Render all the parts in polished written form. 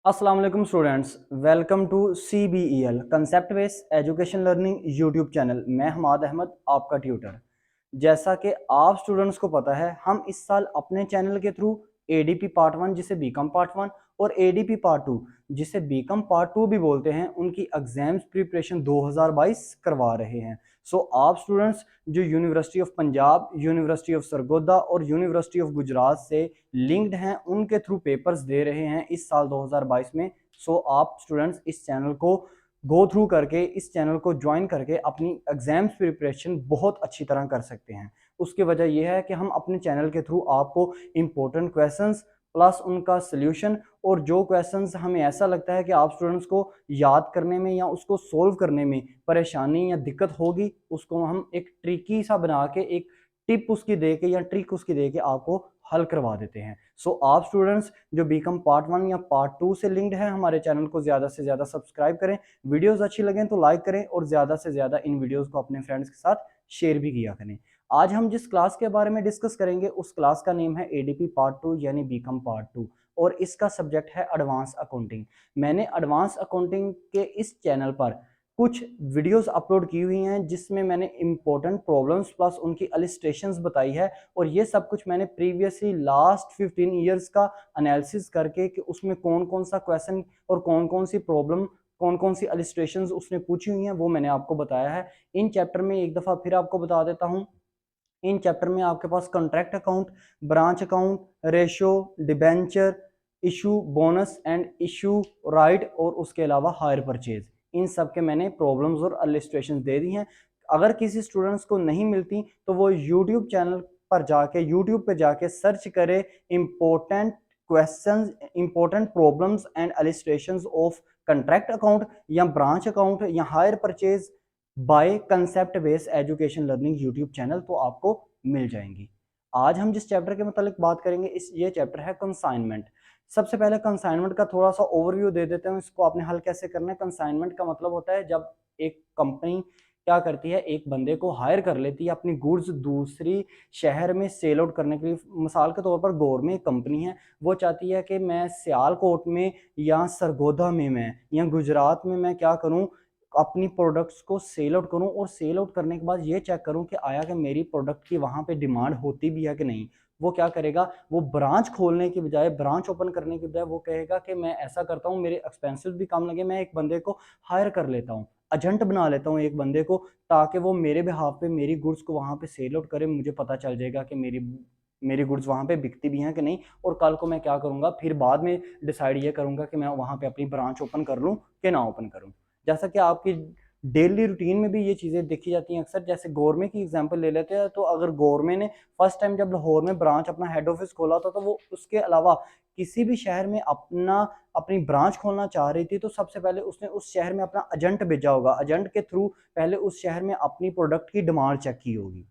अस्सलाम वालेकुम students, welcome to CBEL concept based education learning YouTube channel. मैं हमाद अहमद, आपका ट्यूटर। जैसा कि आप स्टूडेंट्स को पता है, हम इस साल अपने चैनल के थ्रू ADP पार्ट 1 जिसे बीकॉम पार्ट 1 और ADP पार्ट 2 जिसे बीकॉम पार्ट 2 भी बोलते हैं, उनकी एग्जाम्स प्रिपरेशन 2022 करवा रहे हैं। सो आप स्टूडेंट्स जो university of Punjab, university of Sargodha और यूनिवर्सिटी ऑफ गुजरात से लिंक्ड हैं, उनके थ्रू पेपर्स दे रहे हैं इस साल 2022 में। सो आप स्टूडेंट्स इस चैनल को गो थ्रू करके, इस चैनल को ज्वाइन करके अपनी एग्जाम्स प्रिपरेशन बहुत अच्छी तरह कर सकते हैं। उसकी वजह यह है कि हम अपने चैनल के थ्रू आपको इम्पोर्टेंट क्वेश्चंस प्लस उनका सोल्यूशन, और जो क्वेश्चंस हमें ऐसा लगता है कि आप स्टूडेंट्स को याद करने में या उसको सोल्व करने में परेशानी या दिक्कत होगी, उसको हम एक ट्रिकी सा बना के, एक टिप उसकी दे के या ट्रिक उसकी दे के आपको हल करवा देते हैं। सो आप स्टूडेंट्स जो बीकॉम पार्ट 1 या पार्ट 2 से लिंक्ड हैं, हमारे चैनल को ज़्यादा से ज़्यादा सब्सक्राइब करें, वीडियोस अच्छी लगें तो लाइक करें और ज़्यादा से ज़्यादा इन वीडियोस को अपने फ्रेंड्स के साथ शेयर भी किया करें। आज हम जिस क्लास के बारे में डिस्कस करेंगे उस क्लास का नेम है ADP पार्ट 2 यानी बीकॉम पार्ट 2, और इसका सब्जेक्ट है एडवांस अकाउंटिंग। मैंने एडवांस अकाउंटिंग के इस चैनल पर कुछ वीडियोस अपलोड की हुई हैं जिसमें मैंने इंपॉर्टेंट प्रॉब्लम्स प्लस उनकी इलस्ट्रेशंस बताई है, और ये सब कुछ मैंने प्रीवियसली लास्ट 15 ईयर्स का एनालिसिस करके कि उसमें कौन कौन सा क्वेश्चन और कौन कौन सी प्रॉब्लम, कौन कौन सी इलस्ट्रेशंस उसने पूछी हुई हैं, वो मैंने आपको बताया है। इन चैप्टर में एक दफ़ा फिर आपको बता देता हूँ, इन चैप्टर में आपके पास contract account, branch account, ratio, debenture, issue bonus and issue right, और उसके अलावा हायर परचेज, इन सब के मैंने प्रॉब्लम्स और इलस्ट्रेशन दे दी हैं। अगर किसी स्टूडेंट्स को नहीं मिलती तो वो यूट्यूब चैनल पर जाके, यूट्यूब पे जाके सर्च करे important questions, important problems and illustrations of contract account या ब्रांच अकाउंट या hire purchase by concept based education learning YouTube channel, तो आपको मिल जाएंगी। आज हम जिस चैप्टर के मतलब बात करेंगे, ये चैप्टर है कंसाइनमेंट। सबसे पहले कंसाइनमेंट का थोड़ा सा ओवरव्यू दे देते हैं, इसको आपने हल कैसे करना है। कंसाइनमेंट का मतलब होता है जब एक कंपनी क्या करती है, एक बंदे को हायर कर लेती है अपनी गुड्स दूसरी शहर में सेल आउट करने के लिए। मिसाल के तौर पर गौर में एक कंपनी है, वो चाहती है कि मैं सियालकोट में या सरगोधा में मैं या गुजरात में मैं क्या करूं, अपनी प्रोडक्ट्स को सेल आउट करूं, और सेल आउट करने के बाद ये चेक करूं कि आया कि मेरी प्रोडक्ट की वहां पे डिमांड होती भी है कि नहीं। वो क्या करेगा, वो ब्रांच खोलने की बजाय, ब्रांच ओपन करने की बजाय वो कहेगा कि मैं ऐसा करता हूं, मेरे एक्सपेंसिव भी कम लगे, मैं एक बंदे को हायर कर लेता हूं, एजेंट बना लेता हूं एक बंदे को, ताकि वो मेरे बिहाफ पे मेरी गुड्स को वहां पे सेल आउट करे। मुझे पता चल जाएगा कि मेरी मेरी गुड्स वहां पे बिकती भी हैं कि नहीं, और कल को मैं क्या करूंगा, फिर बाद में डिसाइड ये करूंगा कि मैं वहां पे अपनी ब्रांच ओपन कर लूं कि ना ओपन करूं। जैसा कि आपकी डेली रूटीन में भी ये चीज़ें देखी जाती हैं अक्सर। जैसे गौरमे की एग्जांपल ले लेते हैं, तो अगर गौरमे ने फर्स्ट टाइम जब लाहौर में ब्रांच अपना हेड ऑफिस खोला था, तो वो उसके अलावा किसी भी शहर में अपनी ब्रांच खोलना चाह रही थी, तो सबसे पहले उसने उस शहर में अपना एजेंट भेजा होगा, एजेंट के थ्रू पहले उस शहर में अपनी प्रोडक्ट की डिमांड चेक की होगी।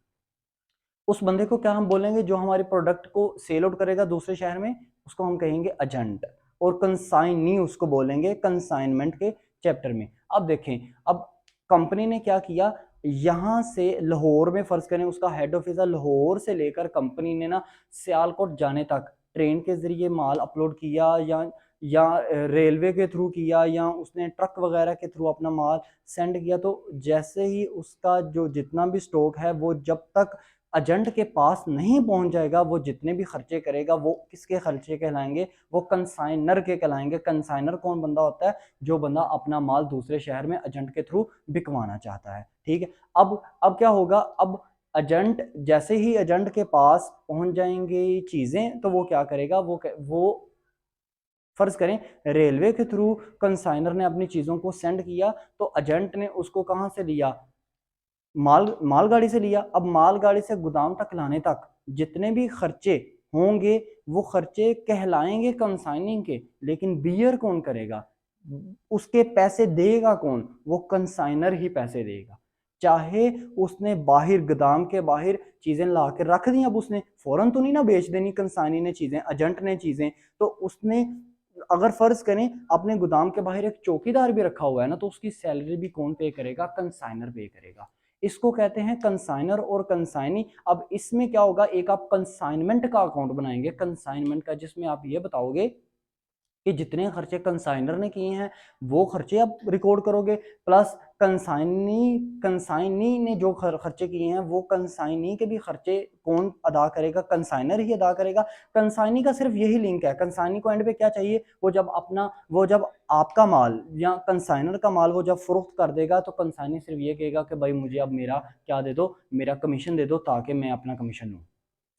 उस बंदे को क्या हम बोलेंगे, जो हमारी प्रोडक्ट को सेल आउट करेगा दूसरे शहर में, उसको हम कहेंगे एजेंट। और कंसाइनी उसको बोलेंगे कंसाइनमेंट के चैप्टर में। अब देखें, अब कंपनी ने क्या किया, यहां से लाहौर में फर्ज करें उसका हेड ऑफिस है, लाहौर से लेकर कंपनी ने ना सियालकोट जाने तक ट्रेन के जरिए माल अपलोड किया, या रेलवे के थ्रू किया, या उसने ट्रक वगैरह के थ्रू अपना माल सेंड किया। तो जैसे ही उसका जो जितना भी स्टॉक है, वो जब तक एजेंट के पास नहीं पहुंच जाएगा, वो जितने भी खर्चे करेगा वो किसके खर्चे कहलाएंगे, वो कंसाइनर के कहलाएंगे। कंसाइनर कौन बंदा होता है, जो बंदा अपना माल दूसरे शहर में एजेंट के थ्रू बिकवाना चाहता है। ठीक है। अब क्या होगा, अब एजेंट जैसे ही एजेंट के पास पहुंच जाएंगे चीजें, तो वो क्या करेगा, वो फर्ज करें रेलवे के थ्रू कंसाइनर ने अपनी चीजों को सेंड किया, तो एजेंट ने उसको कहां से लिया, मालगाड़ी से लिया। अब मालगाड़ी से गोदाम तक लाने तक जितने भी खर्चे होंगे, वो खर्चे कहलाएंगे कंसाइनिंग के, लेकिन बियर कौन करेगा, उसके पैसे देगा कौन, वो कंसाइनर ही पैसे देगा। चाहे उसने बाहर गोदाम के बाहर चीजें ला के रख दी, अब उसने फौरन तो नहीं ना बेच देनी कंसाइनी ने चीजें, एजेंट ने चीजें, तो उसने अगर फर्ज करें अपने गोदाम के बाहर एक चौकीदार भी रखा हुआ है ना, तो उसकी सैलरी भी कौन पे करेगा, कंसाइनर पे करेगा। इसको कहते हैं कंसाइनर और कंसाइनी। अब इसमें क्या होगा, एक आप कंसाइनमेंट का अकाउंट बनाएंगे, कंसाइनमेंट का, जिसमें आप ये बताओगे कि जितने खर्चे कंसाइनर ने किए हैं वो खर्चे आप रिकॉर्ड करोगे, प्लस कंसाइनी ने जो खर्चे किए हैं वो कंसाइनी के भी खर्चे कौन अदा करेगा, कंसाइनर ही अदा करेगा। कंसाइनी का सिर्फ यही लिंक है, कंसाइनी को एंड पे क्या चाहिए, वो जब आपका माल या कंसाइनर का माल वो जब फरोख्त कर देगा तो कंसाइनी सिर्फ ये कहेगा कि भाई मुझे अब मेरा क्या दे दो, मेरा कमीशन दे दो ताकि मैं अपना कमीशन लूँ।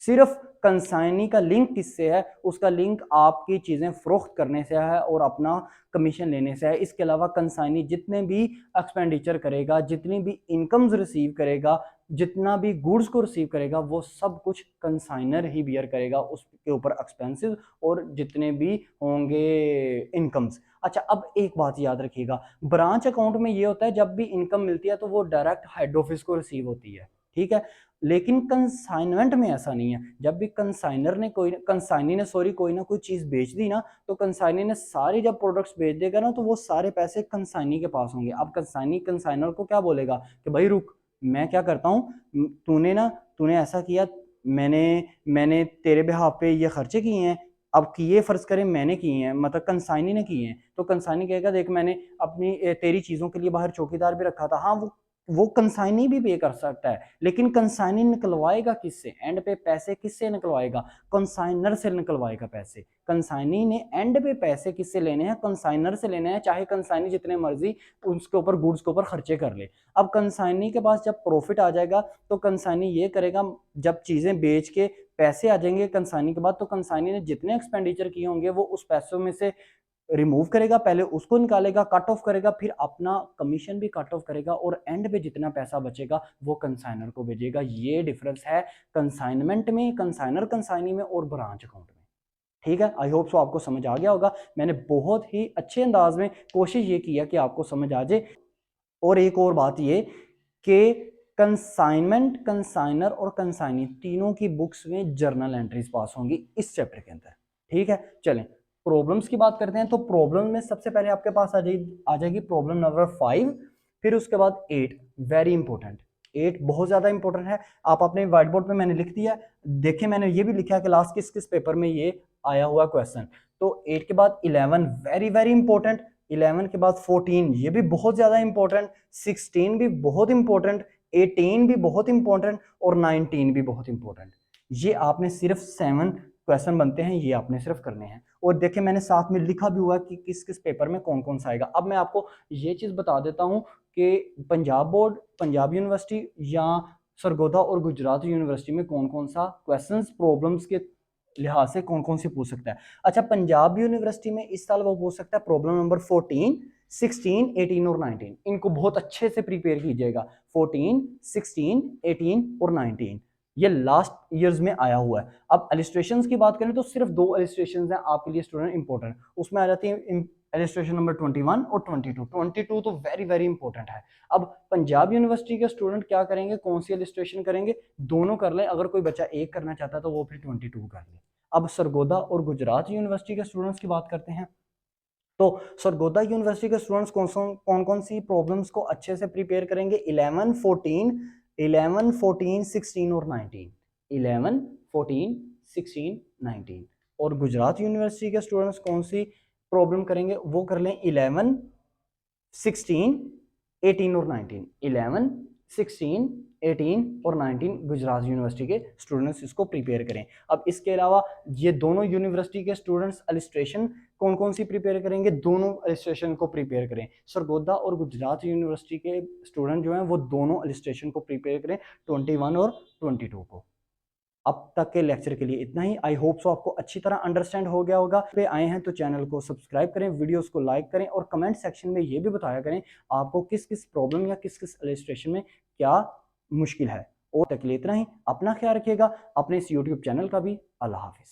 सिर्फ कंसाइनी का लिंक किससे है, उसका लिंक आपकी चीज़ें फरोख्त करने से है और अपना कमीशन लेने से है। इसके अलावा कंसाइनी जितने भी एक्सपेंडिचर करेगा, जितनी भी इनकम्स रिसीव करेगा, जितना भी गुड्स को रिसीव करेगा, वो सब कुछ कंसाइनर ही बियर करेगा, उसके ऊपर एक्सपेंसेस और जितने भी होंगे इनकम्स। अच्छा, अब एक बात याद रखिएगा, ब्रांच अकाउंट में ये होता है जब भी इनकम मिलती है तो वो डायरेक्ट हेड ऑफिस को रिसीव होती है, ठीक है। लेकिन कंसाइनमेंट में ऐसा नहीं है, जब भी कंसाइनी ने कोई ना कोई चीज बेच दी ना, तो कंसाइनी ने सारे जब प्रोडक्ट्स बेच देगा ना तो वो सारे पैसे कंसाइनी के पास होंगे। अब कंसाइनी कंसाइनर को क्या बोलेगा कि भाई रुक, मैं क्या करता हूँ, तूने ऐसा किया, मैंने मैंने तेरे बिहाफ पे ये खर्चे किए हैं, अब किए फर्ज करें मैंने किए हैं, मतलब कंसाइनी ने किए हैं, तो कंसाइनी कहेगा देख मैंने अपनी तेरी चीजों के लिए बाहर चौकीदार भी रखा था। हाँ, वो कंसाइनी भी पे कर सकता है, लेकिन कंसाइनी निकलवाएगा किससे, एंड पे पैसे किससे निकलवाएगा, कंसाइनर से निकलवाएगा पैसे। कंसाइनी ने एंड पे पैसे किससे लेने हैं, कंसाइनर से लेने हैं, चाहे कंसाइनी जितने मर्जी उसके ऊपर गुड्स के ऊपर खर्चे कर ले। अब कंसाइनी के पास जब प्रॉफिट आ जाएगा तो कंसाइनी ये करेगा, जब चीजें बेच के पैसे आ जाएंगे कंसाइनी के बाद, तो कंसाइनी ने जितने एक्सपेंडिचर किए होंगे वो उस पैसों में से रिमूव करेगा, पहले उसको निकालेगा, कट ऑफ करेगा, फिर अपना कमीशन भी कट ऑफ करेगा और एंड पे जितना पैसा बचेगा वो कंसाइनर को भेजेगा। ये डिफरेंस है कंसाइनमेंट में, कंसाइनर कंसाइनी में और ब्रांच अकाउंट में, ठीक है। आई होप सो आपको समझ आ गया होगा, मैंने बहुत ही अच्छे अंदाज में कोशिश ये किया कि आपको समझ आ जाए। और एक और बात ये कि कंसाइनमेंट, कंसाइनर और कंसाइनी तीनों की बुक्स में जर्नल एंट्रीज पास होंगी इस चैप्टर के अंदर, ठीक है। चलें प्रॉब्लम्स की बात करते हैं, तो प्रॉब्लम में सबसे पहले आपके पास आ जाएगी प्रॉब्लम नंबर 5, फिर उसके बाद 8, वेरी इंपॉर्टेंट। 8 बहुत ज्यादा इंपॉर्टेंट है, आप अपने व्हाइट बोर्ड पे मैंने लिख दिया, देखिए मैंने ये भी लिखा है कि लास्ट किस किस पेपर में ये आया हुआ क्वेश्चन। तो 8 के बाद 11 वेरी वेरी इंपॉर्टेंट, 11 के बाद 14 ये भी बहुत ज्यादा इंपॉर्टेंट, 16 भी बहुत इंपॉर्टेंट, 18 भी बहुत इंपॉर्टेंट और 19 भी बहुत इंपॉर्टेंट। ये आपने सिर्फ 7 क्वेश्चन बनते हैं, ये आपने सिर्फ करने हैं। और देखिए मैंने साथ में लिखा भी हुआ कि किस किस पेपर में कौन कौन सा आएगा। अब मैं आपको ये चीज बता देता हूं कि पंजाब बोर्ड, पंजाब यूनिवर्सिटी या सरगोधा और गुजरात यूनिवर्सिटी में कौन कौन सा क्वेश्चंस प्रॉब्लम्स के लिहाज से कौन कौन सी पूछ सकता है। अच्छा, पंजाब यूनिवर्सिटी में इस साल वो पूछ सकता है प्रॉब्लम नंबर 14, 16, 18 और 19। इनको बहुत अच्छे से प्रिपेयर कीजिएगा, 14, 16, 18 और 19 ये लास्ट ईयर्स में आया हुआ है। अब इलिस्ट्रेशंस की बात करें तो सिर्फ 2 इलिस्ट्रेशंस हैं आपके लिए स्टूडेंट इंपॉर्टेंट, उसमें आ जाती है इलिस्ट्रेशन नंबर 21 और 22। 22 तो वेरी वेरी इंपॉर्टेंट है। अब पंजाब यूनिवर्सिटी के स्टूडेंट क्या करेंगे, कौन सी इलिस्ट्रेशन करेंगे, दोनों कर लें, अगर कोई बच्चा एक करना चाहता है तो वो फिर 22 कर ले। अब सरगोधा और गुजरात यूनिवर्सिटी के स्टूडेंट्स की बात करते हैं, तो सरगोधा यूनिवर्सिटी के स्टूडेंट्स कौन कौन सी प्रॉब्लम्स को अच्छे से प्रिपेयर करेंगे, 11, 14, 11, 14, 16 और 19, 11, 14, 16, 19। और गुजरात यूनिवर्सिटी के स्टूडेंट्स कौन सी प्रॉब्लम करेंगे, वो कर लें 11, 16, 18 और 19, 11, 16, 18 और 19 गुजरात यूनिवर्सिटी के स्टूडेंट्स इसको प्रिपेयर करें। अब इसके अलावा ये दोनों यूनिवर्सिटी के स्टूडेंट्स इलिस्ट्रेशन कौन कौन सी प्रिपेयर करेंगे, दोनों इलिस्ट्रेशन को प्रिपेयर करें। सरगोधा और गुजरात यूनिवर्सिटी के स्टूडेंट जो हैं वो दोनों इलिस्ट्रेशन को प्रिपेयर करें, 21 और 22 को। अब तक के लेक्चर के लिए इतना ही। आई होप सो आपको अच्छी तरह अंडरस्टैंड हो गया होगा। पे आए हैं तो चैनल को सब्सक्राइब करें, वीडियोस को लाइक करें और कमेंट सेक्शन में ये भी बताया करें आपको किस किस प्रॉब्लम या किस किस इलस्ट्रेशन में क्या मुश्किल है। और तक के लिए इतना ही, अपना ख्याल रखिएगा, अपने इस यूट्यूब चैनल का भी। अल्लाह हाफिज़।